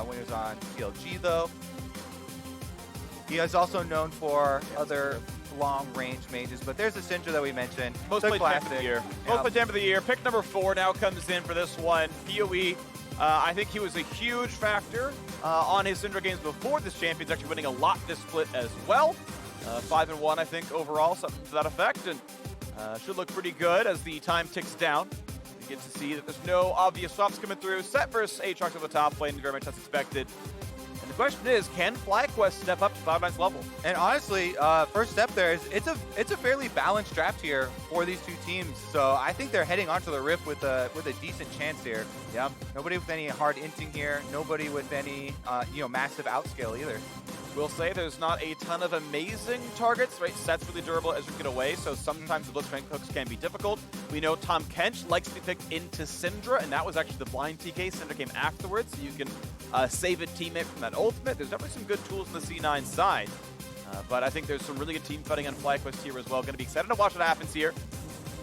when he was on CLG, though. He is also known for other long-range mages, but there's a Syndra that we mentioned. Most played champ of the year. Most played champ of the year. Pick number 4 now comes in for this one. PoE, I think he was a huge factor on his Syndra games before this champion's actually winning a lot this split as well. 5-1, I think, overall, something to that effect, and should look pretty good as the time ticks down. You get to see that there's no obvious swaps coming through. Sett versus Aatrox at the top lane, very much as expected. And the question is, can FlyQuest step up to Cloud9's level? And honestly, first step there is it's a fairly balanced draft here for these two teams. So I think they're heading onto the Rift with a decent chance here. Yeah, nobody with any hard inting here. Nobody with any massive outscale either. We'll say there's not a ton of amazing targets, right? Sett's really durable as you get away, so sometimes the blitzcrank hooks can be difficult. We know Tahm Kench likes to be picked into Syndra, and that was actually the blind TK. Syndra came afterwards, so you can save a teammate from that ultimate. There's definitely some good tools on the C9 side, but I think there's some really good team fighting on FlyQuest here as well. Going to be excited to watch what happens here.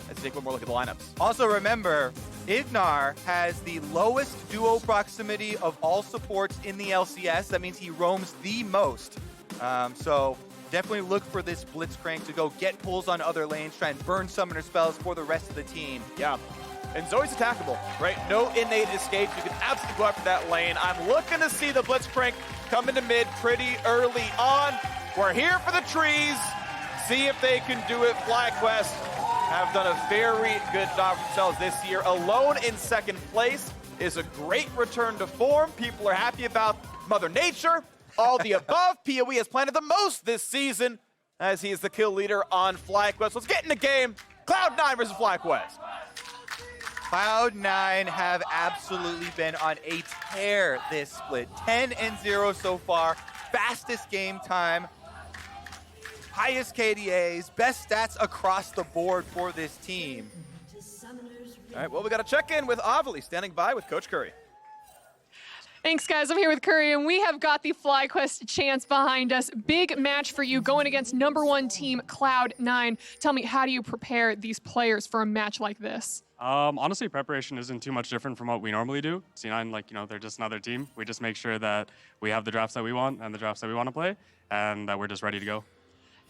Let's take one more look at the lineups. Also remember, IgNar has the lowest duo proximity of all supports in the LCS. That means he roams the most. So definitely look for this Blitzcrank to go get pulls on other lanes, try and burn summoner spells for the rest of the team. Yeah, and Zoe's attackable, right? No innate escape. You can absolutely go after that lane. I'm looking to see the Blitzcrank come into mid pretty early on. We're here for the trees. See if they can do it. FlyQuest have done a very good job for themselves this year. Alone in second place is a great return to form. People are happy about Mother Nature. All the above. PoE has planted the most this season as he is the kill leader on FlyQuest. Let's get in the game. Cloud9 versus FlyQuest. Cloud9 have absolutely been on a tear this split. 10-0 so far. Fastest game time. Highest KDAs, best stats across the board for this team. All right, well, we got to check in with Avali, standing by with Coach Curry. Thanks, guys. I'm here with Curry, and we have got the FlyQuest chance behind us. Big match for you going against #1 team Cloud9. Tell me, how do you prepare these players for a match like this? Honestly, preparation isn't too much different from what we normally do. C9, they're just another team. We just make sure that we have the drafts that we want and the drafts that we want to play, and that we're just ready to go.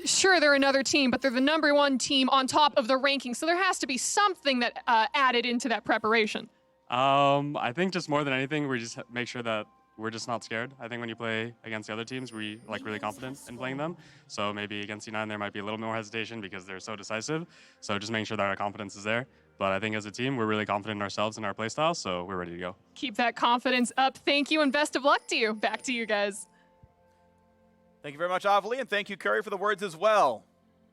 Sure, they're another team, but they're the #1 team on top of the ranking, so there has to be something that added into that preparation. I think just more than anything, we just make sure that we're just not scared. I think when you play against the other teams, we really confident in playing them. So maybe against C9, there might be a little more hesitation because they're so decisive. So just making sure that our confidence is there. But I think as a team, we're really confident in ourselves and our playstyle, so we're ready to go. Keep that confidence up. Thank you, and best of luck to you. Back to you guys. Thank you very much, Avali, and thank you, Curry, for the words as well.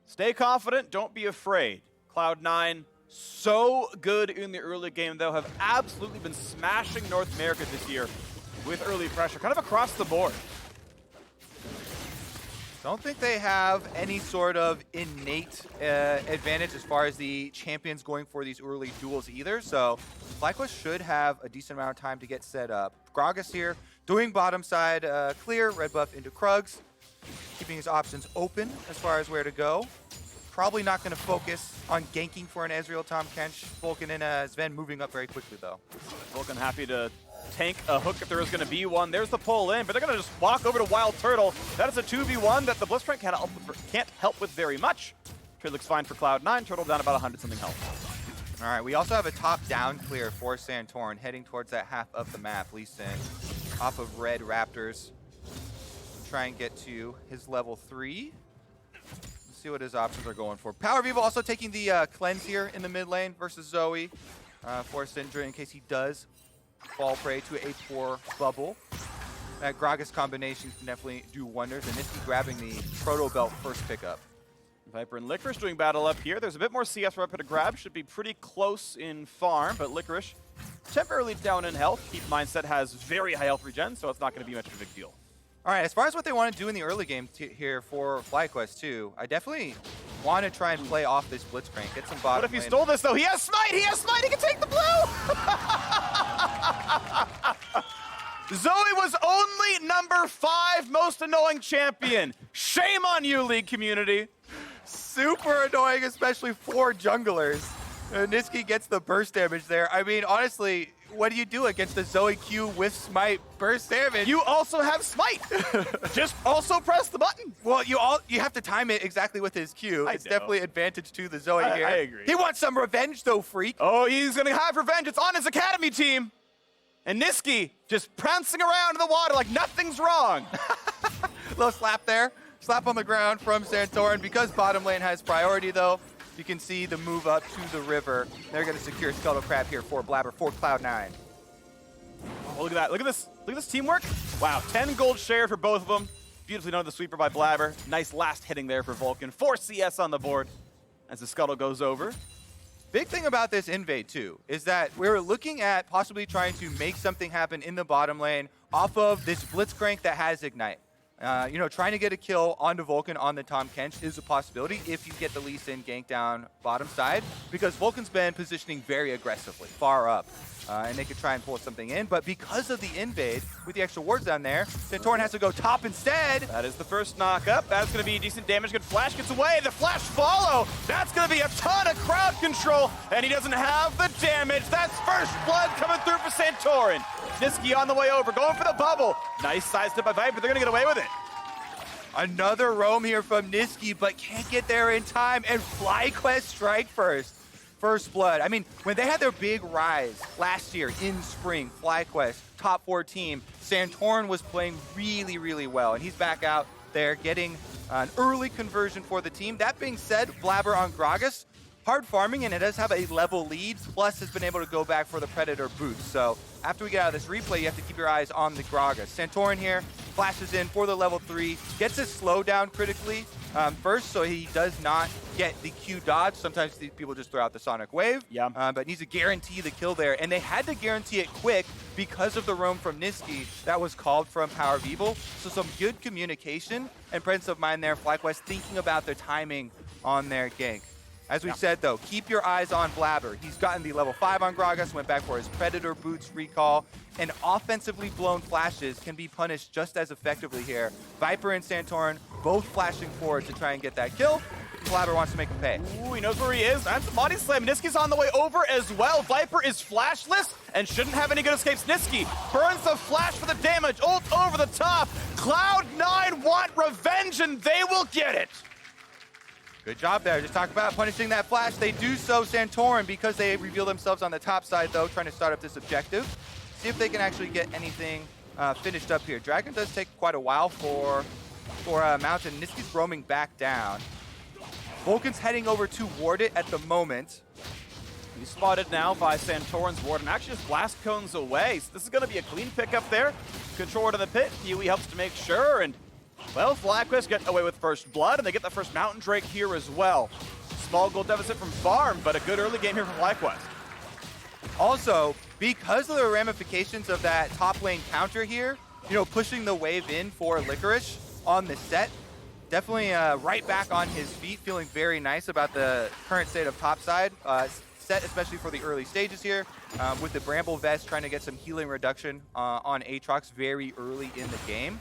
Stay confident, don't be afraid. Cloud9, so good in the early game, though, have absolutely been smashing North America this year with early pressure, kind of across the board. Don't think they have any sort of innate advantage as far as the champions going for these early duels either, so FlyQuest should have a decent amount of time to get set up. Gragas here, doing bottom side clear, red buff into Krugs, keeping his options open as far as where to go. Probably not going to focus on ganking for an Ezreal Tahm Kench. Vulcan and Zven moving up very quickly, though. Vulcan happy to tank a hook if there is going to be one. There's the pull in, but they're going to just walk over to WildTurtle. That is a 2v1 that the Blitzcrank can't help with very much. Trade looks fine for Cloud9. Turtle down about 100-something health. All right, we also have a top-down clear for Santorin, heading towards that half of the map. Lee Sin off of red Raptors. Try and get to his level 3. Let's see what his options are going for. PowerOfEvil also taking the cleanse here in the mid lane versus Zoe for Syndra in case he does fall prey to a poor bubble. That Gragas combination can definitely do wonders, and Nisqy grabbing the Proto Belt first pickup. Viper and Licorice doing battle up here. There's a bit more CS for Viper to grab. Should be pretty close in farm, but Licorice temporarily down in health. Keep in mind, Sett has very high health regen, so it's not going to be much of a big deal. All right, as far as what they want to do in the early game here for FlyQuest too, I definitely want to try and play off this Blitzcrank, get some bottom What if he lane. stole this, though? He has Smite! He has Smite! He can take the blue! Zoe was only #5 most annoying champion. Shame on you, League community. Super annoying, especially for junglers. Nisqy gets the burst damage there. I mean, honestly, what do you do against the Zoe Q with Smite burst damage? You also have Smite. Just also press the button. Well, you have to time it exactly with his Q. It's definitely advantage to the Zoe here. I agree. He wants some revenge though, Phreak. Oh, he's gonna have revenge. It's on his academy team. And Nisqy just prancing around in the water like nothing's wrong. Little slap there. Slap on the ground from Santorin. Because bottom lane has priority though, you can see the move up to the river. They're gonna secure Scuttle Crab here for Blaber, for Cloud9. Oh, look at that. Look at this. Look at this teamwork. Wow, 10 gold share for both of them. Beautifully done with the sweeper by Blaber. Nice last hitting there for Vulcan. 4 CS on the board as the Scuttle goes over. Big thing about this invade too is that we're looking at possibly trying to make something happen in the bottom lane off of this Blitzcrank that has Ignite. You know, trying to get a kill onto Vulcan on the Tahm Kench is a possibility if you get the Lee Sin gank down bottom side, because Vulcan's been positioning very aggressively, far up, and they could try and pull something in. But because of the invade, with the extra wards down there, Santorin has to go top instead. That is the first knock up. That's going to be decent damage. Good flash gets away. The flash follow. That's going to be a ton of crowd control, and he doesn't have the damage. That's first blood coming through for Santorin. Nisqy on the way over, going for the bubble. Nice side step by Viper. They're going to get away with it. Another roam here from Nisqy, but can't get there in time, and FlyQuest strike first. First blood. I mean, when they had their big rise last year in spring, FlyQuest, top 4 team, Santorin was playing really, really well, and he's back out there getting an early conversion for the team. That being said, Blaber on Gragas, hard farming, and it does have a level lead, plus has been able to go back for the Predator boost. So after we get out of this replay, you have to keep your eyes on the Gragas. Santorin here flashes in for the level 3, gets his slowdown critically first, so he does not get the Q dodge. Sometimes these people just throw out the Sonic Wave, but needs to guarantee the kill there. And they had to guarantee it quick because of the roam from Nisqy that was called from PowerOfEvil. So some good communication and presence of mind there. FlyQuest thinking about their timing on their gank. As we said, though, keep your eyes on Blaber. He's gotten the level 5 on Gragas, went back for his Predator boots recall, and offensively blown flashes can be punished just as effectively here. Viper and Santorin both flashing forward to try and get that kill. Blaber wants to make him pay. Ooh, he knows where he is. That's a body slam. Nisqy's on the way over as well. Viper is flashless and shouldn't have any good escapes. Nisqy burns the flash for the damage. Ult over the top. Cloud9 want revenge, and they will get it. Good job there. Just talk about punishing that flash. They do so. Santorin, because they reveal themselves on the top side, though, trying to start up this objective. See if they can actually get anything finished up here. Dragon does take quite a while for Mountain. Nisqy's roaming back down. Vulcan's heading over to ward it at the moment. He's spotted now by Santorin's ward, and actually just blast cones away. So this is going to be a clean pickup there. Control to the pit. Huey helps to make sure, and well, FlyQuest get away with first blood, and they get the first Mountain Drake here as well. Small gold deficit from farm, but a good early game here from FlyQuest. Also, because of the ramifications of that top lane counter here, you know, pushing the wave in for Licorice on the Sett, definitely right back on his feet, feeling very nice about the current state of topside. Sett, especially for the early stages here, with the Bramble Vest trying to get some healing reduction on Aatrox very early in the game.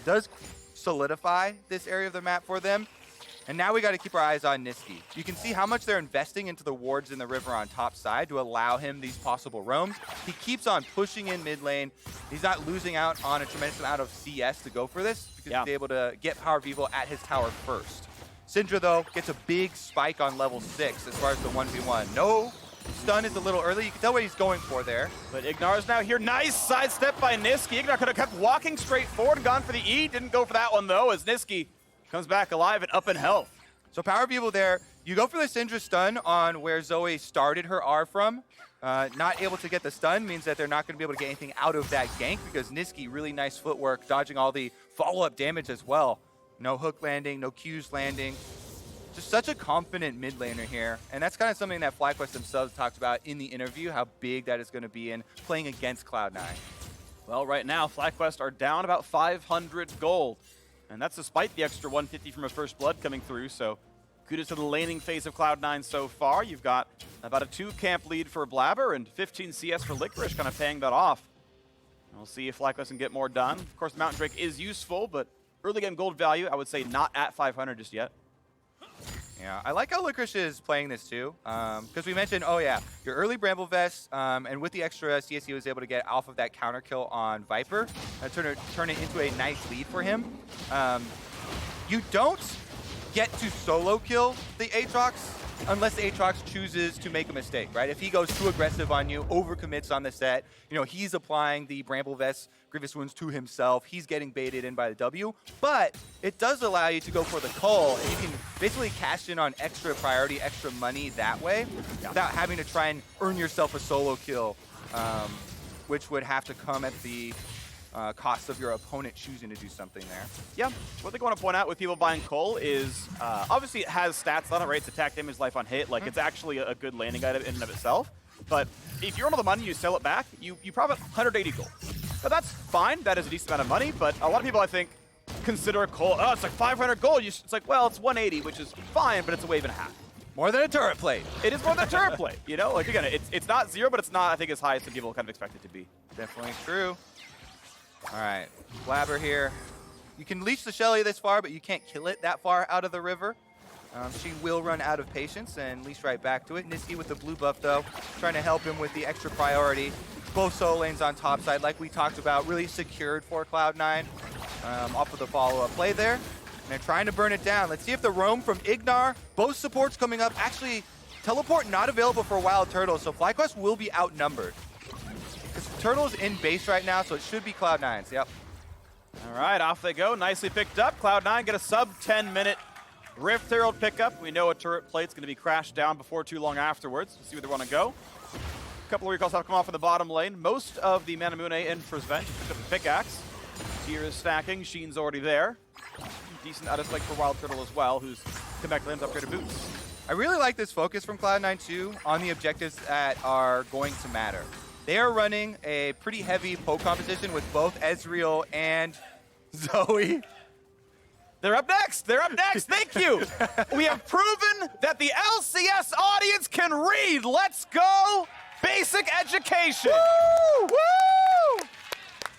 Does solidify this area of the map for them. And now we got to keep our eyes on Nisqy. You can see how much they're investing into the wards in the river on top side to allow him these possible roams. He keeps on pushing in mid lane. He's not losing out on a tremendous amount of CS to go for this, because he's able to get PowerOfEvil at his tower first. Syndra, though, gets a big spike on level 6 as far as the 1v1. No stun is a little early. You can tell what he's going for there. But IgNar is now here. Nice sidestep by Nisqy. IgNar could have kept walking straight forward and gone for the E. Didn't go for that one, though, as Nisqy comes back alive and up in health. So PowerOfEvil there. You go for the Syndra stun on where Zoe started her R from. Not able to get the stun means that they're not going to be able to get anything out of that gank, because Nisqy, really nice footwork, dodging all the follow-up damage as well. No hook landing, no Qs landing. Just such a confident mid laner here, and that's kind of something that FlyQuest themselves talked about in the interview, how big that is going to be in playing against Cloud9. Well, right now, FlyQuest are down about 500 gold, and that's despite the extra 150 from a first blood coming through, so kudos to the laning phase of Cloud9 so far. You've got about a 2-camp lead for Blaber and 15 CS for Licorice, kind of paying that off. We'll see if FlyQuest can get more done. Of course, Mountain Drake is useful, but early game gold value, I would say not at 500 just yet. Yeah, I like how Licorice is playing this too, because we mentioned, oh yeah, your early Bramble Vest, and with the extra CS he was able to get off of that counter kill on Viper, turn it into a nice lead for him. You don't get to solo kill the Aatrox unless the Aatrox chooses to make a mistake, right? If he goes too aggressive on you, overcommits on the Sett, you know, he's applying the Bramble Vest Grievous Wounds to himself, he's getting baited in by the W, but it does allow you to go for the cull, and you can basically cash in on extra priority, extra money that way, without having to try and earn yourself a solo kill, which would have to come at the cost of your opponent choosing to do something there. Yeah, what they want to point out with people buying Cole is, obviously it has stats on it, right? It's attack, damage, life on hit. Like, it's actually a good landing item in and of itself. But if you earn all the money, you sell it back, you profit 180 gold. But that's fine. That is a decent amount of money. But a lot of people, I think, consider Cole, oh, it's like 500 gold. It's like, well, it's 180, which is fine, but it's a wave and a half. More than a turret plate. It is more than a turret plate, you know? Like, again, it's not zero, but it's not, I think, as high as some people kind of expect it to be. Definitely true. All right, Blaber here. You can leash the Shelly this far, but you can't kill it that far out of the river. She will run out of patience and leash right back to it. Nisqy with the blue buff, though, trying to help him with the extra priority. Both solo lanes on top side, like we talked about, really secured for Cloud9 off of the follow-up play there. And they're trying to burn it down. Let's see if the roam from IgNar, both supports coming up. Actually, teleport not available for WildTurtle, so FlyQuest will be outnumbered. Turtle's in base right now, so it should be Cloud9's. Yep. All right, off they go. Nicely picked up. Cloud9 get a sub 10-minute Rift Herald pickup. We know a turret plate's going to be crashed down before too long afterwards. Let's see where they want to go. A couple of recalls have come off in the bottom lane. Most of the Manamune in for Zven. Just picked up the pickaxe. Tyr is stacking. Sheen's already there. Decent out of spike for WildTurtle as well, who's come back to lanes upgraded boots. I really like this focus from Cloud9 too on the objectives that are going to matter. They are running a pretty heavy poke composition with both Ezreal and Zoe. They're up next. They're up next. Thank you. We have proven that the LCS audience can read. Let's go. Basic education. Woo! Woo!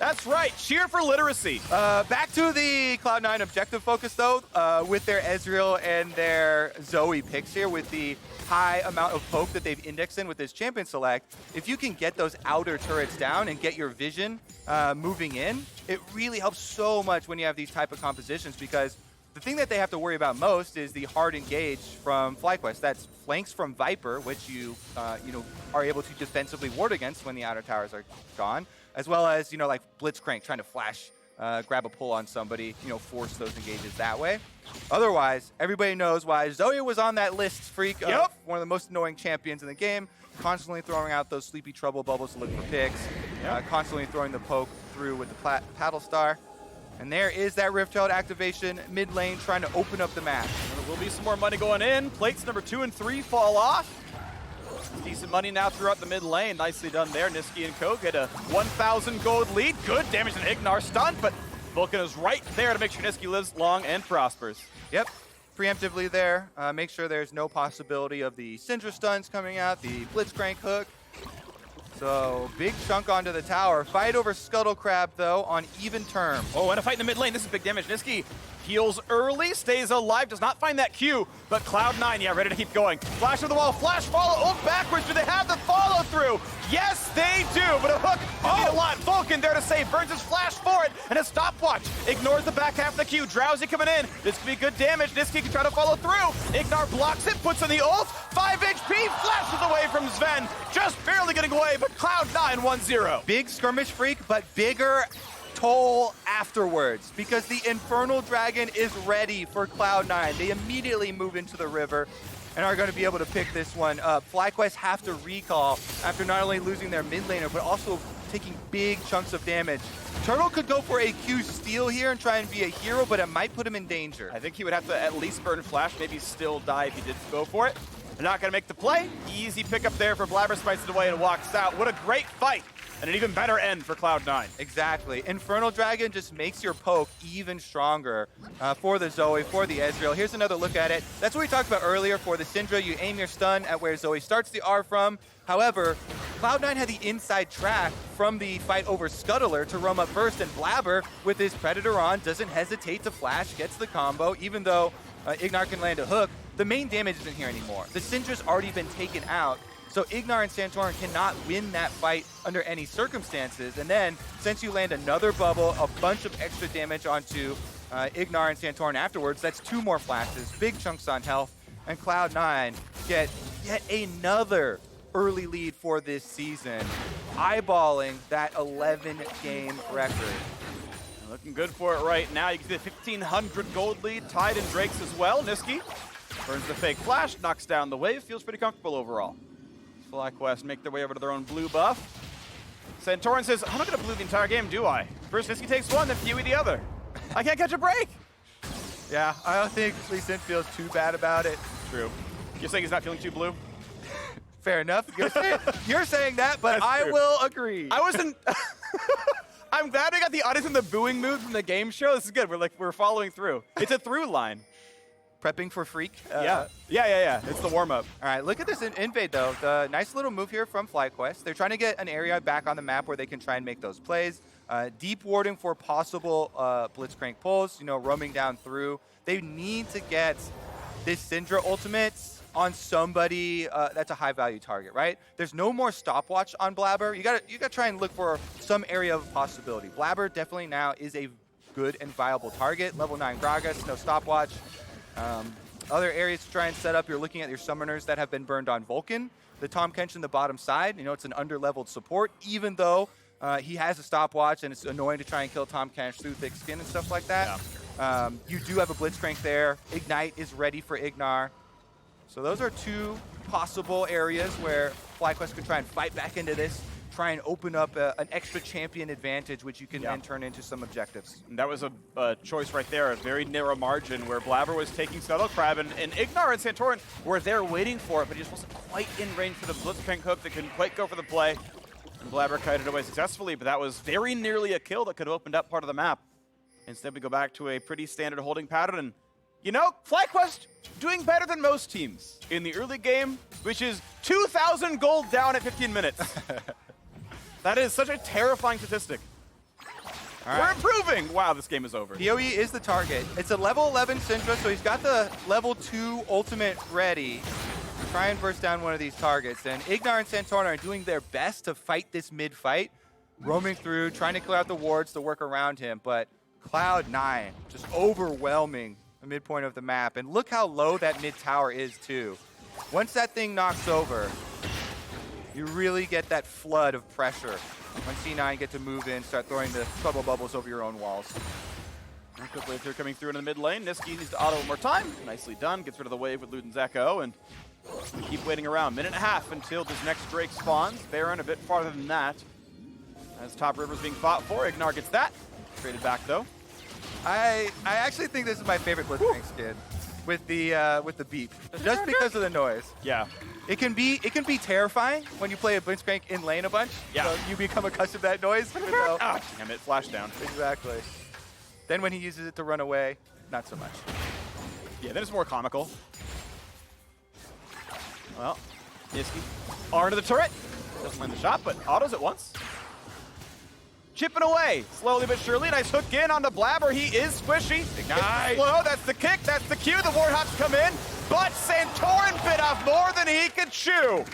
That's right. Cheer for literacy. Back to the Cloud9 objective focus, though, with their Ezreal and their Zoe picks here with the high amount of poke that they've indexed in with this champion select. If you can get those outer turrets down and get your vision moving in, it really helps so much when you have these type of compositions, because the thing that they have to worry about most is the hard engage from FlyQuest. That's flanks from Viper, which you are able to defensively ward against when the outer towers are gone, as well as, like Blitzcrank trying to flash, grab a pull on somebody, force those engages that way. Otherwise, everybody knows why Zoe was on that list, Phreak, of one of the most annoying champions in the game, constantly throwing out those sleepy trouble bubbles to look for picks, constantly throwing the poke through with the paddle star. And there is that Rift Herald activation mid lane trying to open up the map. There will be some more money going in. Plates number 2 and 3 fall off. Decent money now throughout the mid lane. Nicely done there. Nisqy and Co get a 1,000 gold lead. Good damage to IgNar stun, but Vulcan is right there to make sure Nisqy lives long and prospers. Yep, preemptively there. Make sure there's no possibility of the Syndra stuns coming out, the Blitzcrank hook. So, big chunk onto the tower. Fight over Scuttle Crab, though, on even terms. Oh, and a fight in the mid lane. This is big damage. Nisqy heals early, stays alive, does not find that Q, but Cloud9, ready to keep going. Flash of the wall, flash follow, oh, backwards. Do they have the follow through? Yes, they do, but a hook can be a lot. Vulcan there to save, burns his flash for it, and a stopwatch. Ignores the back half of the Q. Drowsy coming in. This could be good damage. Nisqy can try to follow through. IgNar blocks it, puts in the ult. 5 HP, flashes away from Zven. Just barely getting away, but Cloud9 1-0. Big skirmish Phreak, but bigger toll afterwards, because the Infernal Dragon is ready for Cloud9. They immediately move into the river and are going to be able to pick this one up. FlyQuest have to recall after not only losing their mid laner, but also taking big chunks of damage. Turtle could go for a Q steal here and try and be a hero, but it might put him in danger. I think he would have to at least burn flash, maybe still die if he did go for it. They're not going to make the play. Easy pickup there for Blaber, spices it away and walks out. What a great fight. And an even better end for Cloud9. Exactly. Infernal Dragon just makes your poke even stronger for the Zoe, for the Ezreal. Here's another look at it. That's what we talked about earlier for the Syndra. You aim your stun at where Zoe starts the R from. However, Cloud9 had the inside track from the fight over Scuttler to roam up first, and Blaber, with his Predator on, doesn't hesitate to flash, gets the combo, even though IgNar can land a hook. the main damage isn't here anymore. The Syndra's already been taken out, so IgNar and Santorin cannot win that fight under any circumstances. And then, since you land another bubble, a bunch of extra damage onto IgNar and Santorin afterwards, that's 2 more flashes, big chunks on health, and Cloud9 get yet another early lead for this season, eyeballing that 11-game record. Looking good for it right now. You can see the 1,500 gold lead tied in Drake's as well. Nisqy burns the fake flash, knocks down the wave, feels pretty comfortable overall. FlyQuest make their way over to their own blue buff. Santorin says, I'm not going to blue the entire game, do I? First Nisqy takes one, then Fuey the other. I can't catch a break. Yeah, I don't think Lee Sin feels too bad about it. True. You're saying he's not feeling too blue? Fair enough. You're saying that, but I will agree. I wasn't... I'm glad we got the audience in the booing mood from the game show. This is good. We're following through. It's a through line. Prepping for Phreak. Yeah. It's the warm-up. All right, look at this invade, though. The nice little move here from FlyQuest. They're trying to get an area back on the map where they can try and make those plays. Deep warding for possible Blitzcrank pulls, roaming down through. They need to get this Syndra ultimate on somebody that's a high-value target, right? There's no more stopwatch on Blaber. You gotta try and look for some area of possibility. Blaber definitely now is a good and viable target. Level 9 Gragas, no stopwatch. Other areas to try and set up, you're looking at your summoners that have been burned on Vulcan. The Tahm Kench in the bottom side, it's an under-leveled support, even though he has a stopwatch and it's annoying to try and kill Tahm Kench through thick skin and stuff like that. Yeah. You do have a Blitzcrank there. Ignite is ready for IgNar. So those are 2 possible areas where FlyQuest could try and fight back into this, try and open up an extra champion advantage, which you can then turn into some objectives. And that was a choice right there, a very narrow margin where Blaber was taking Scuttle Crab, and IgNar and Santorin were there waiting for it, but he just wasn't quite in range for the Blitzcrank hook. They couldn't quite go for the play. And Blaber kited away successfully, but that was very nearly a kill that could have opened up part of the map. Instead, we go back to a pretty standard holding pattern. And FlyQuest doing better than most teams in the early game, which is 2,000 gold down at 15 minutes. That is such a terrifying statistic. All right. We're improving. Wow, this game is over. PoE is the target. It's a level 11 Syndra, so he's got the level 2 ultimate ready. Try and burst down one of these targets. And IgNar and Santorin are doing their best to fight this mid-fight, roaming through, trying to clear out the wards to work around him. But Cloud9 just overwhelming the midpoint of the map. And look how low that mid tower is, too. Once that thing knocks over, you really get that flood of pressure when C9 get to move in, start throwing the trouble bubbles over your own walls. And quick wave here coming through into the mid lane. Nisqy needs to auto one more time. Nicely done. Gets rid of the wave with Luden's Echo, and we keep waiting around. Minute and a half until this next Drake spawns. Baron a bit farther than that. As top river's being fought for, IgNar gets that. Traded back though. I actually think this is my favorite Blitzcrank skin with the beep, just because of the noise. Yeah. It can be terrifying when you play a Blitzcrank in lane a bunch. Yeah. So you become accustomed to that noise. Ah, damn it, flash down. Exactly. Then when he uses it to run away, not so much. Yeah, then it's more comical. Well, Nisqy R into the turret. Doesn't land the shot, but autos it once. Chipping away, slowly but surely. Nice hook in onto Blaber. He is squishy. Nice. Slow, that's the kick, that's the cue. The Warhops come in, but Santorin bit off more than he could chew.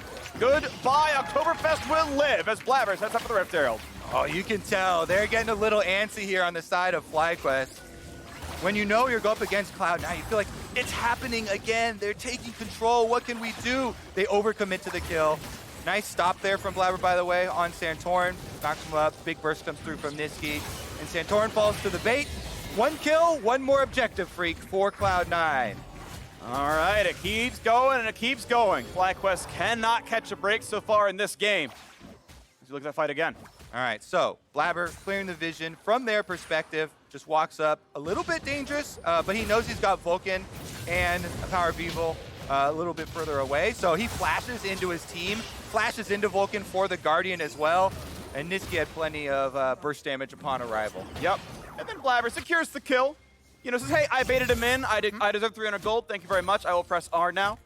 Goodbye, Oktoberfest will live as Blaber sets up for the Rift Herald. Oh, you can tell. They're getting a little antsy here on the side of FlyQuest. When you know you're going up against Cloud9, you feel like it's happening again. They're taking control. What can we do? They overcommit to the kill. Nice stop there from Blaber, by the way, on Santorin. Knocks him up. Big burst comes through from Nisqy. And Santorin falls to the bait. 1 kill, 1 more objective, Phreak, for Cloud9. All right, it keeps going and it keeps going. FlyQuest cannot catch a break so far in this game. Let's look at that fight again. All right, so Blaber clearing the vision from their perspective, just walks up a little bit dangerous, but he knows he's got Vulcan and a PowerOfEvil a little bit further away. So he flashes into his team, flashes into Vulcan for the Guardian as well, and Nisqy had plenty of burst damage upon arrival. Yep, and then Blaber secures the kill. Says, hey, I baited him in. I deserve 300 gold. Thank you very much. I will press R now,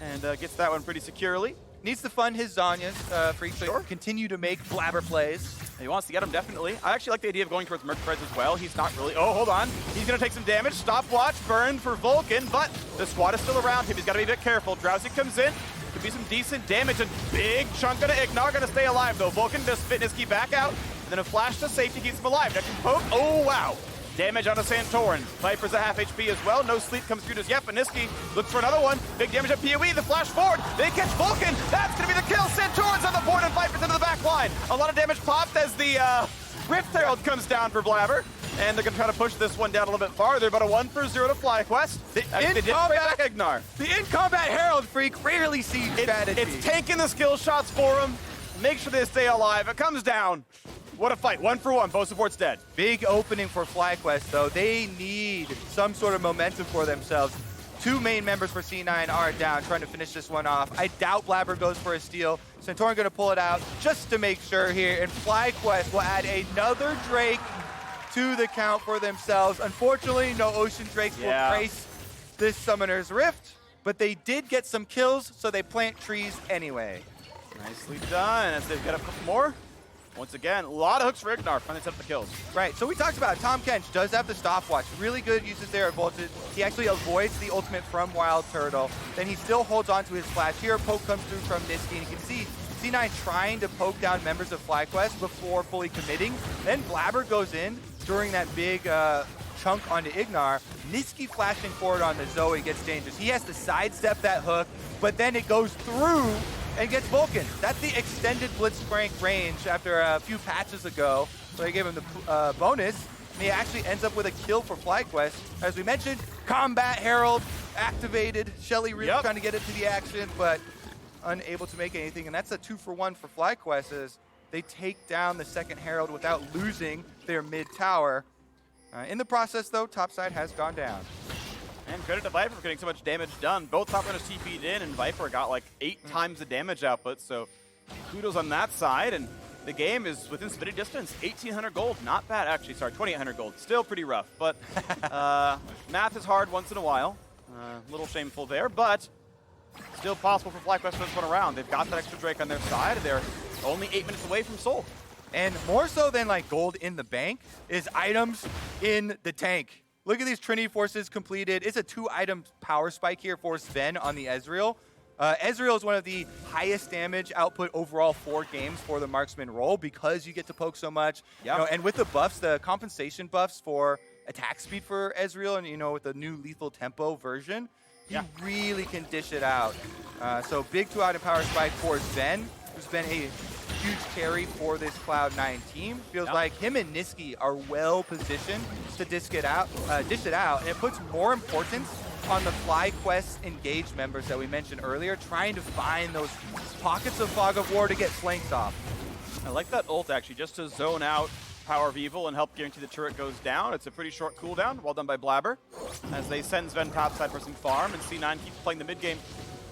and gets that one pretty securely. Needs to fund his Zhonya's, Phreak, so he can continue to make Blaber plays. He wants to get him, definitely. I actually like the idea of going towards Mercurize as well. He's not really... Oh, hold on. He's going to take some damage. Stopwatch, burn for Vulcan, but the squad is still around him. He's got to be a bit careful. Drowsy comes in. Could be some decent damage. A big chunk of IgNar going to stay alive, though. Vulcan does spit Nisqy back out. And then a flash to safety keeps him alive. Next poke. Oh, wow. Damage on a Santorin. Viper's a half HP as well. No sleep comes through just yet, but Nisqy looks for another one. Big damage at PoE. The flash forward. They catch Vulcan. That's going to be the kill. Santorin's on the board and Viper's into the back line. A lot of damage popped as the Rift Herald comes down for Blaber. And they're going to try to push this one down a little bit farther, but a 1-for-0 to FlyQuest. They did bring back IgNar. The in-combat Herald Phreak rarely sees strategy. It's taking the skill shots for him. Make sure they stay alive. It comes down. What a fight. 1-for-1. Both supports dead. Big opening for FlyQuest, though. They need some sort of momentum for themselves. 2 main members for C9 are down, trying to finish this one off. I doubt Blaber goes for a steal. Santorin going to pull it out just to make sure here, and FlyQuest will add another Drake to the count for themselves. Unfortunately, no Ocean Drakes will grace this Summoner's Rift, but they did get some kills, so they plant trees anyway. Nicely done, as they've got a couple more. Once again, a lot of hooks for IgNar, finally set up the kills. Right, so we talked about it. Tahm Kench does have the stopwatch. Really good uses there at Voltage. He actually avoids the ultimate from WildTurtle. Then he still holds on to his flash. Here, a poke comes through from Nisqy, and you can see C9 trying to poke down members of FlyQuest before fully committing. Then Blaber goes in during that big chunk onto IgNar. Nisqy flashing forward on the Zoe gets dangerous. He has to sidestep that hook, but then it goes through and gets Vulcan. That's the extended Blitzcrank range after a few patches ago. So they gave him the bonus, and he actually ends up with a kill for FlyQuest. As we mentioned, Combat Herald activated. Shelly really trying to get into the action, but unable to make anything. And that's a 2-for-1 for FlyQuest as they take down the second Herald without losing their mid tower. In the process, though, topside has gone down. And credit to Viper for getting so much damage done. Both top runners TP'd in, and Viper got like 8 times the damage output, so kudos on that side. And the game is within spitting distance, 1,800 gold. Not bad, actually. Sorry, 2,800 gold. Still pretty rough, but math is hard once in a while. A little shameful there, but still possible for FlyQuest to this one around. They've got that extra Drake on their side. They're only 8 minutes away from Soul. And more so than like gold in the bank is items in the tank. Look at these Trinity Forces completed. It's a 2-item power spike here for Zven on the Ezreal. Ezreal is one of the highest damage output overall for games for the marksman role because you get to poke so much. You know, and with the buffs, the compensation buffs for attack speed for Ezreal, and you know, with the new lethal tempo version, you really can dish it out. So big 2-item power spike for Zven, who's been a huge carry for this Cloud9 team. Feels like him and Nisqy are well positioned to dish it out, and it puts more importance on the FlyQuest engaged members that we mentioned earlier, trying to find those pockets of fog of war to get flanked off. I like that ult actually, just to zone out PowerOfEvil and help guarantee the turret goes down. It's a pretty short cooldown, well done by Blaber, as they send Zven topside for some farm, and C9 keeps playing the mid game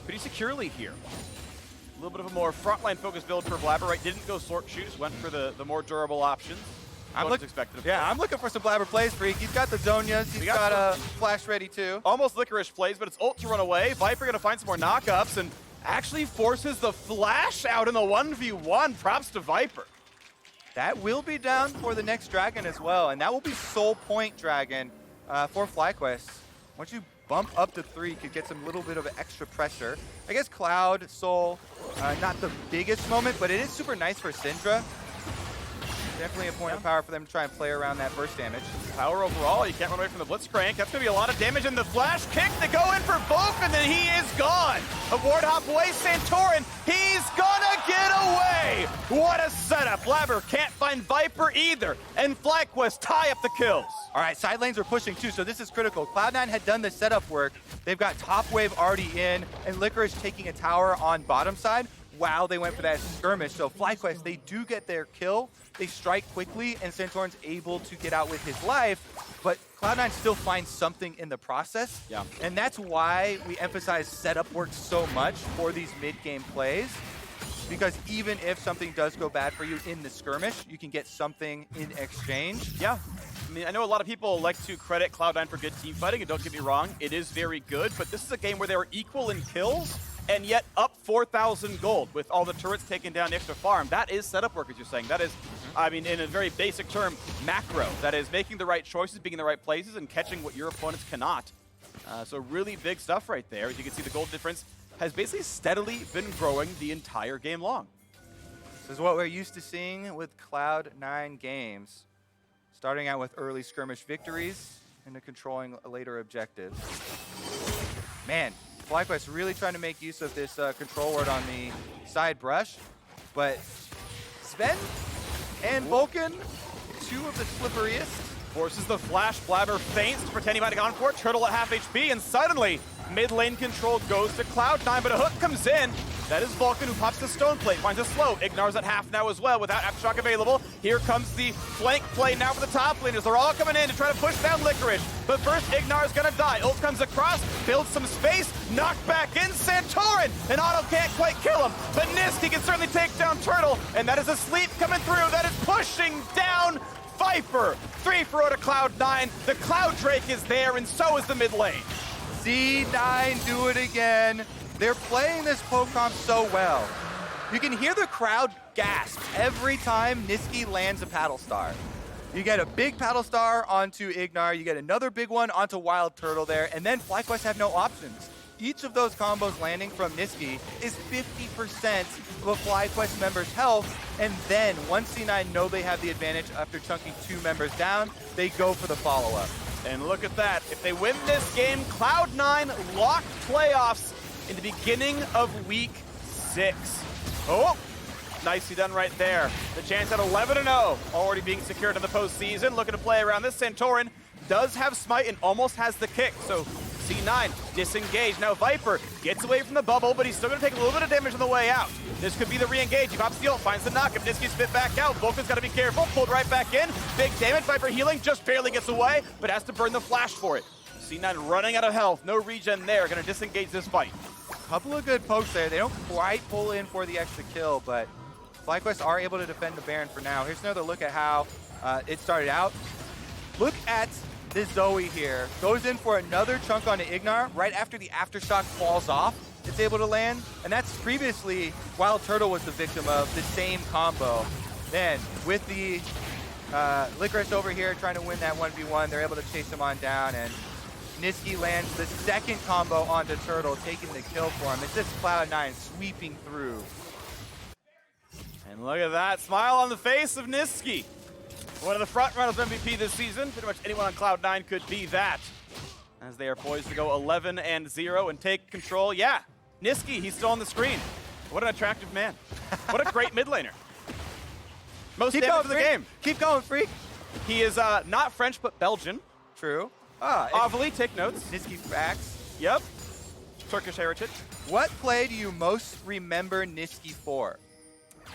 pretty securely here. A little bit of a more frontline focused build for Blaber, right? Didn't go sort shoots, went for the more durable options. I'm looking for some Blaber plays, Phreak. He's got the Zonias, he's got a flash ready too. Almost Licorice plays, but it's ult to run away. Viper gonna find some more knockups and actually forces the flash out in the 1v1. Props to Viper. That will be down for the next Dragon as well, and that will be Soul Point Dragon for FlyQuest. Once you bump up to 3, you could get some little bit of extra pressure. I guess Cloud, Soul, not the biggest moment, but it is super nice for Syndra. Definitely a point of power for them to try and play around that burst damage. Power overall, you can't run away from the Blitzcrank. That's going to be a lot of damage, and the flash kick to go in for Vulcan, and then he is gone. A ward hop away, Santorin, he's gonna get away! What a setup. Blaber can't find Viper either, and FlyQuest tie up the kills. All right, side lanes are pushing too, so this is critical. Cloud9 had done the setup work. They've got top wave already in, and Licorice taking a tower on bottom side while they went for that skirmish. So FlyQuest, they do get their kill. They strike quickly, and Santorin's able to get out with his life, but Cloud9 still finds something in the process. And that's why we emphasize setup work so much for these mid-game plays, because even if something does go bad for you in the skirmish, you can get something in exchange. I mean, I know a lot of people like to credit Cloud9 for good team fighting, and don't get me wrong, it is very good, but this is a game where they were equal in kills, and yet up 4,000 gold with all the turrets taking down the extra farm. That is setup work, as you're saying. That is I mean, in a very basic term, macro. That is making the right choices, being in the right places, and catching what your opponents cannot. So really big stuff right there. As you can see, the gold difference has basically steadily been growing the entire game long. This is what we're used to seeing with Cloud9 games. Starting out with early skirmish victories and controlling later objectives. Man, FlyQuest really trying to make use of this control ward on the side brush, but Zven and Vulcan, two of the slipperiest. Forces the flash, Blaber feints to pretend he might have gone for it, Turtle at half HP, and suddenly mid lane control goes to Cloud9, but a hook comes in. That is Vulcan who pops the stone plate, finds a slow. IgNar's at half now as well without Aftershock available. Here comes the flank play now for the top laners. They're all coming in to try to push down Licorice. But first, IgNar's gonna die. Ult comes across, builds some space, knocked back in Santorin. And Otto can't quite kill him, but Nisqy can certainly take down Turtle. And that is a sleep coming through. That is pushing down Viper. 3-4 to Cloud9. The Cloud Drake is there, and so is the mid lane. C9 do it again. They're playing this poke comp so well. You can hear the crowd gasp every time Nisqy lands a paddle star. You get a big paddle star onto IgNar, you get another big one onto WildTurtle there, and then FlyQuest have no options. Each of those combos landing from Nisqy is 50% of a FlyQuest member's health, and then once C9 know they have the advantage after chunking 2 members down, they go for the follow-up. And look at that. If they win this game, Cloud9 lock playoffs in the beginning of week 6. Oh, nicely done right there. The chance at 11-0 already being secured in the postseason. Looking to play around this. Santorin does have smite and almost has the kick. So C9 disengaged. Now Viper gets away from the bubble, but he's still going to take a little bit of damage on the way out. This could be the re-engage. He pops the ult, finds the knock. If Nisqy's spit back out, Vulcan's got to be careful. Pulled right back in. Big damage. Viper healing, just barely gets away, but has to burn the flash for it. C9 running out of health. No regen there. Going to disengage this fight. Couple of good pokes there. They don't quite pull in for the extra kill, but FlyQuest are able to defend the Baron for now. Here's another look at how it started out. Look at this Zoe here. Goes in for another chunk onto IgNar. Right after the Aftershock falls off, it's able to land. And that's previously WildTurtle was the victim of the same combo. Then with the Licorice over here trying to win that 1v1, they're able to chase him on down, and Nisqy lands the second combo onto Turtle, taking the kill for him. It's just Cloud9 sweeping through. And look at that smile on the face of Nisqy. One of the front runners of MVP this season. Pretty much anyone on Cloud9 could be that. As they are poised to go 11-0 and take control. Yeah, Nisqy, he's still on the screen. What an attractive man. What a great mid laner. Most damage of the game. Keep going, Phreak. He is not French, but Belgian. True. Ovally, take notes. Nisqy facts. Yep. Turkish heritage. What play do you most remember Nisqy for?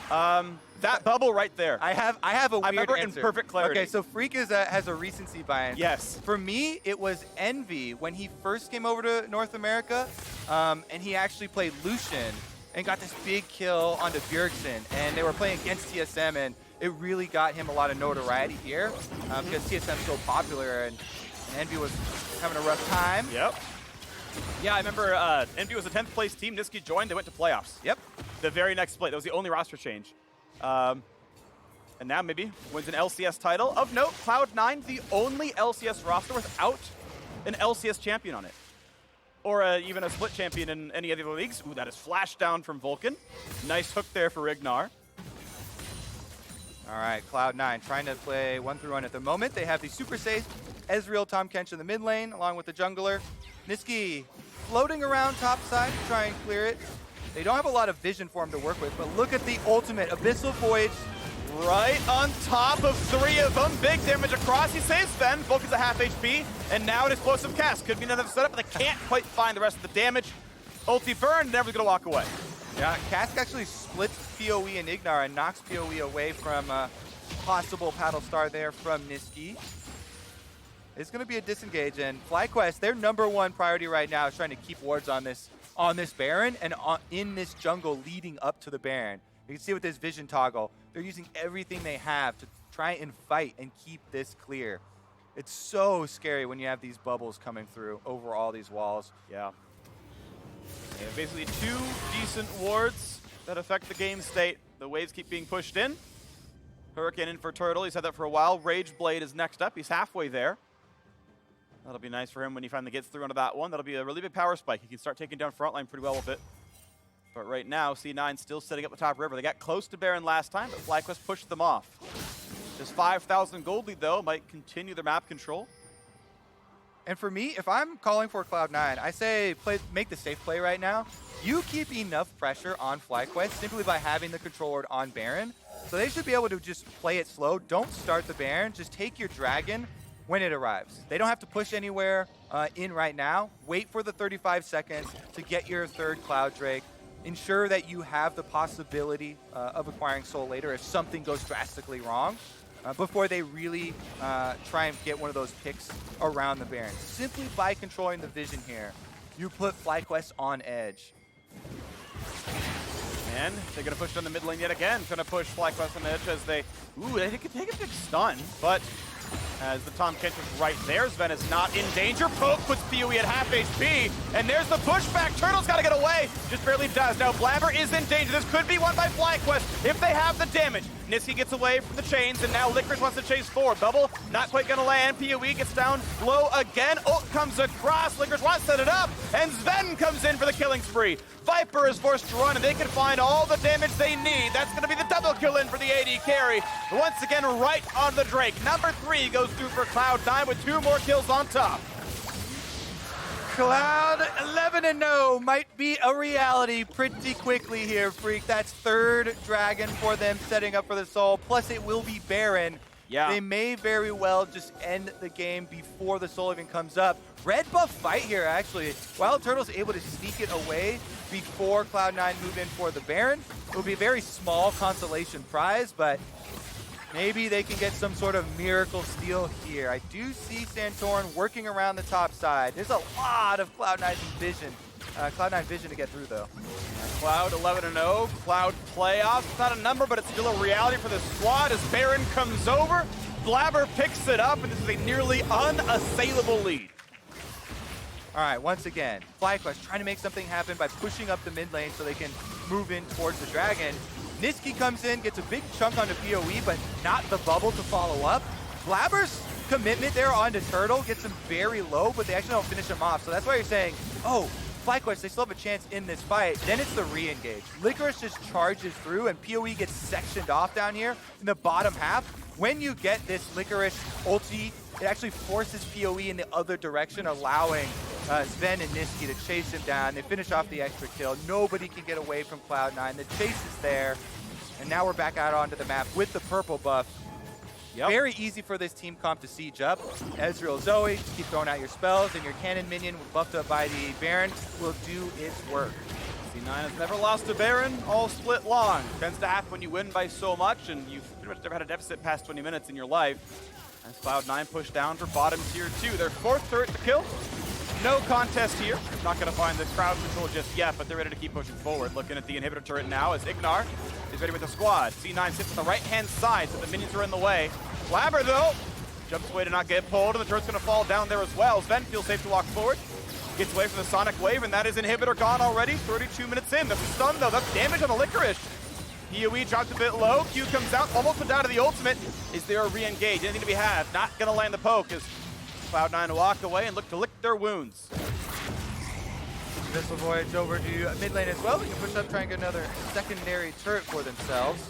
That bubble right there. I have a weird I remember answer. in perfect clarity. Okay, so Phreak has a recency bias. Yes. For me, it was Envy when he first came over to North America, and he actually played Lucian and got this big kill onto Bjergsen, and they were playing against TSM, and it really got him a lot of notoriety here because TSM's so popular, and Envy was having a rough time. Yep. Yeah, I remember Envy was a 10th place team. Nisqy joined. They went to playoffs. Yep. The very next split. That was the only roster change. And now maybe wins an LCS title. Of note, Cloud9, the only LCS roster without an LCS champion on it. Or even a split champion in any of the other leagues. Ooh, that is flash down from Vulcan. Nice hook there for IgNar. All right, Cloud9 trying to play 1-1 at the moment. They have the super safe Ezreal, Tahm Kench in the mid lane, along with the jungler. Nisqy floating around top side to try and clear it. They don't have a lot of vision for him to work with, but look at the ultimate Abyssal Voyage. Right on top of 3 of them. Big damage across. He saves Zven. Vulcan's at half HP. And now an explosive cast. Could be another setup, but they can't quite find the rest of the damage. Ulti burn, never gonna walk away. Yeah, Cask actually splits PoE and IgNar and knocks PoE away from a possible paddle star there from Nisqy. It's going to be a disengage, and FlyQuest, their #1 priority right now is trying to keep wards on this Baron and in this jungle leading up to the Baron. You can see with this vision toggle, they're using everything they have to try and fight and keep this clear. It's so scary when you have these bubbles coming through over all these walls. Yeah. Basically 2 decent wards that affect the game state. The waves keep being pushed in. Hurricane in for Turtle. He's had that for a while. Rage Blade is next up. He's halfway there. That'll be nice for him when he finally gets through onto that one. That'll be a really big power spike. He can start taking down frontline pretty well with it. But right now, C9 still setting up the top river. They got close to Baron last time, but FlyQuest pushed them off. This 5,000 gold lead, though, might continue their map control. And for me, if I'm calling for Cloud9, I say make the safe play right now. You keep enough pressure on FlyQuest simply by having the controller on Baron. So they should be able to just play it slow. Don't start the Baron. Just take your dragon when it arrives. They don't have to push anywhere in right now. Wait for the 35 seconds to get your third Cloud Drake. Ensure that you have the possibility of acquiring Soul later if something goes drastically wrong. Before they really try and get one of those picks around the Baron. Simply by controlling the vision here, you put FlyQuest on edge. And they're going to push down the mid lane yet again. Going to push FlyQuest on edge as they... Ooh, they could take a big stun, but as the Tahm Kench was right there, Zven is not in danger. Poke puts PoE at half HP, and there's the pushback. Turtle's got to get away. Just barely does. Now Blaber is in danger. This could be won by FlyQuest if they have the damage. Nisqy gets away from the chains, and now Licorice wants to chase forward. Bubble not quite going to land. PoE gets down low again. Ult comes across. Licorice wants to set it up, and Zven comes in for the killing spree. Viper is forced to run, and they can find all the damage they need. That's going to be the double kill in for the AD carry. Once again, right on the Drake. Number 3 goes through for Cloud9 with 2 more kills on top. Cloud 11-0 might be a reality pretty quickly here, Phreak. That's third dragon for them setting up for the Soul. Plus it will be Baron. Yeah. They may very well just end the game before the Soul even comes up. Red buff fight here, actually. WildTurtle's able to sneak it away before Cloud9 move in for the Baron. It will be a very small consolation prize, but maybe they can get some sort of miracle steal here. I do see Santorin working around the top side. There's a lot of Cloud9 vision. Cloud9 vision to get through, though. Cloud 11-0, Cloud playoffs. It's not a number, but it's still a reality for the squad as Baron comes over. Blaber picks it up, and this is a nearly unassailable lead. All right, once again, FlyQuest trying to make something happen by pushing up the mid lane so they can move in towards the dragon. Nisqy comes in, gets a big chunk onto PoE, but not the bubble to follow up. Blaber's commitment there onto Turtle gets him very low, but they actually don't finish him off. So that's why you're saying, oh, FlyQuest, they still have a chance in this fight. Then it's the re-engage. Licorice just charges through, and PoE gets sectioned off down here in the bottom half. When you get this Licorice ulti, it actually forces PoE in the other direction, allowing Zven and Nisqy to chase him down. They finish off the extra kill. Nobody can get away from Cloud9. The chase is there. And now we're back out onto the map with the purple buff. Yep. Very easy for this team comp to siege up. Ezreal, Zoe, just keep throwing out your spells, and your cannon minion buffed up by the Baron will do its work. C9 has never lost to Baron, all split long. Tends to happen when you win by so much, and you've pretty much never had a deficit past 20 minutes in your life. As Cloud9 push down for bottom tier 2. Their 4th turret to kill. No contest here. Not going to find the crowd control just yet, but they're ready to keep pushing forward. Looking at the inhibitor turret now as IgNar is ready with the squad. C9 sits on the right-hand side, so the minions are in the way. Blaber, though, jumps away to not get pulled, and the turret's going to fall down there as well. Zven feels safe to walk forward. Gets away from the Sonic Wave, and that is inhibitor gone already. 32 minutes in. The stun, though. That's damage on the Licorice. PoE dropped a bit low. Q comes out, almost put down to the ultimate. Is there a re-engage? Anything to be had? Not going to land the poke as Cloud9 walk away and look to lick their wounds. Missile Voyage over to mid lane as well. They can push up, try and get another secondary turret for themselves.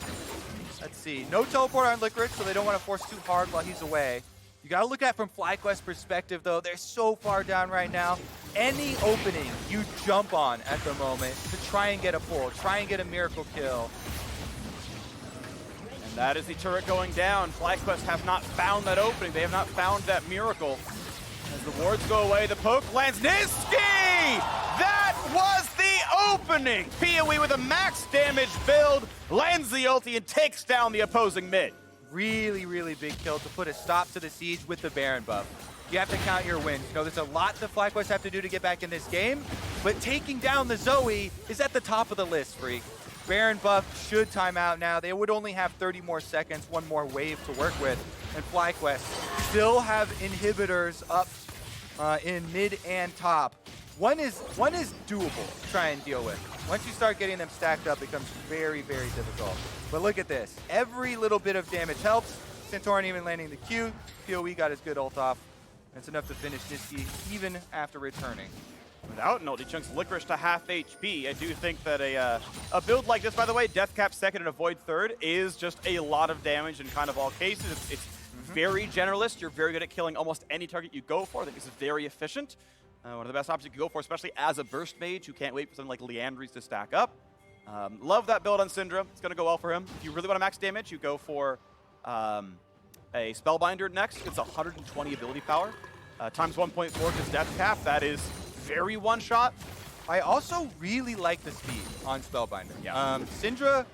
Let's see. No teleport on Licorice, so they don't want to force too hard while he's away. You got to look at it from FlyQuest perspective, though. They're so far down right now. Any opening you jump on at the moment to try and get a pull, try and get a miracle kill. And that is the turret going down. FlyQuest have not found that opening. They have not found that miracle. As the wards go away, the poke lands. Nisqy! That was the opening! PoE with a max damage build, lands the ulti and takes down the opposing mid. Really, really big kill to put a stop to the siege with the Baron buff. You have to count your wins. You know, there's a lot the FlyQuest have to do to get back in this game, but taking down the Zoe is at the top of the list, Phreak. Baron buff should time out now. They would only have 30 more seconds, one more wave to work with, and FlyQuest still have inhibitors up in mid and top. One is doable to try and deal with. Once you start getting them stacked up, it becomes very, very difficult. But look at this. Every little bit of damage helps. Santorin even landing the Q. PoE got his good ult off. It's enough to finish Nisqy even after returning. Without an ult, he chunks Licorice to half HP. I do think that a build like this, by the way, Death Cap second and Avoid third, is just a lot of damage in kind of all cases. It's very generalist. You're very good at killing almost any target you go for. I think this is very efficient. One of the best options you can go for, especially as a burst mage who can't wait for something like Leandries to stack up. Love that build on Syndra. It's going to go well for him. If you really want to max damage, you go for a Spellbinder next. It's 120 ability power. Times 1.4 because Death Cap. That is very one-shot. I also really like the speed on Spellbinder. Yeah. Syndra,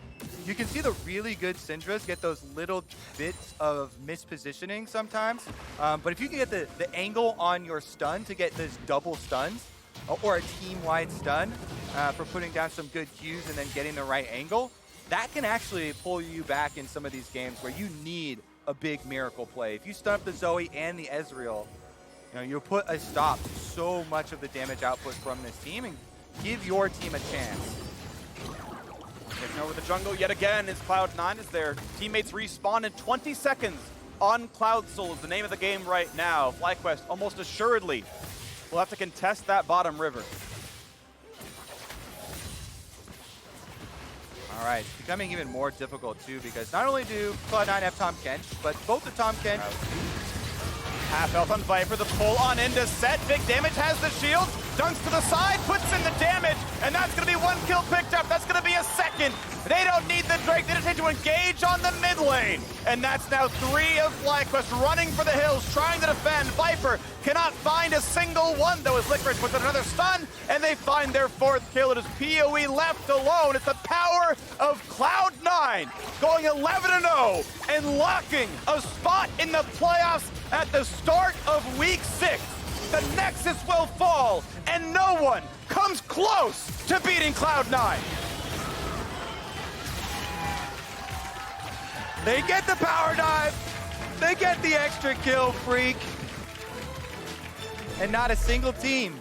you can see the really good Syndras get those little bits of mispositioning sometimes. But if you can get the angle on your stun to get those double stuns, or a team-wide stun for putting down some good Qs and then getting the right angle, that can actually pull you back in some of these games where you need a big miracle play. If you stun up the Zoe and the Ezreal, you'll put a stop to so much of the damage output from this team and give your team a chance. Taking over the jungle yet again is Cloud9 as their teammates respawn in 20 seconds on Cloud Soul is the name of the game right now. FlyQuest almost assuredly will have to contest that bottom river. All right, it's becoming even more difficult too because not only do Cloud9 have Tahm Kench, but both the Tahm Kench... Half health on Viper, the pull on into Sett. Big damage, has the shield, dunks to the side, puts in the damage, and that's going to be one kill picked up. That's going to be a second. They don't need the Drake. They just need to engage on the mid lane. And that's now 3 of FlyQuest running for the hills, trying to defend. Viper cannot find a single one, though, as Licorice puts in another stun, and they find their 4th kill. It is PoE left alone. It's the power of Cloud9 going 11-0 and locking a spot in the playoffs at the start of week 6. The Nexus will fall, and no one comes close to beating Cloud9. They get the power dive. They get the extra kill, Phreak. And not a single team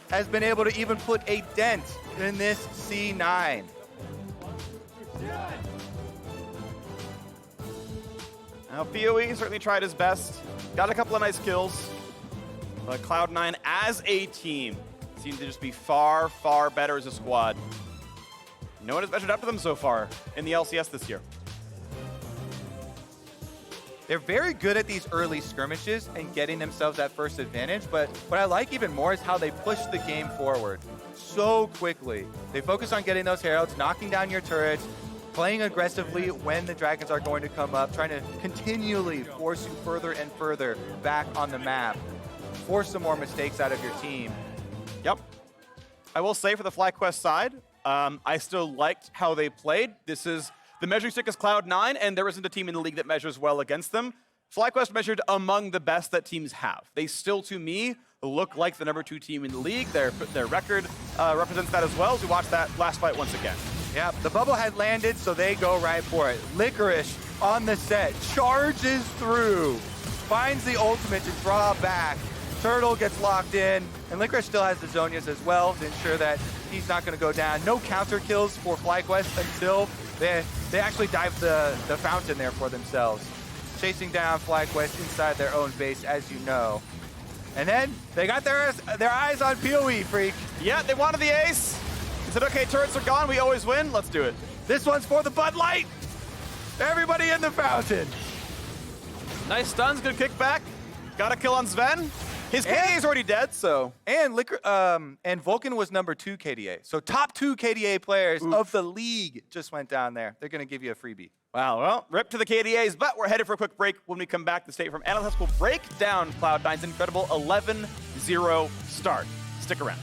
has been able to even put a dent in this C9. Now, PoE certainly tried his best. Got a couple of nice kills. But Cloud9 as a team seems to just be far, far better as a squad. No one has measured up to them so far in the LCS this year. They're very good at these early skirmishes and getting themselves that first advantage, but what I like even more is how they push the game forward so quickly. They focus on getting those heralds, knocking down your turrets, playing aggressively when the dragons are going to come up, trying to continually force you further and further back on the map. Force some more mistakes out of your team. Yep. I will say for the FlyQuest side, I still liked how they played. This is the measuring stick is Cloud9, and there isn't a team in the league that measures well against them. FlyQuest measured among the best that teams have. They still, to me, look like the #2 team in the league. Their record represents that as well, as we watch that last fight once again. Yeah, the bubble had landed, so they go right for it. Licorice on the Sett, charges through, finds the ultimate to draw back. Turtle gets locked in, and Licorice still has the Zonias as well to ensure that he's not going to go down. No counter kills for FlyQuest until they actually dive the fountain there for themselves. Chasing down FlyQuest inside their own base, as you know. And then they got their eyes on PoE, Phreak. Yeah, they wanted the ace. They said, okay, turrets are gone, we always win, let's do it. This one's for the Bud Light. Everybody in the fountain. Nice stuns, good kickback. Got a kill on Zven. His KDA is already dead, so. And Vulcan was #2 KDA. So top 2 KDA players of the league just went down there. They're going to give you a freebie. Wow, well, rip to the KDAs, but we're headed for a quick break. When we come back, the State Farm Analyst will break down Cloud9's incredible 11-0 start. Stick around.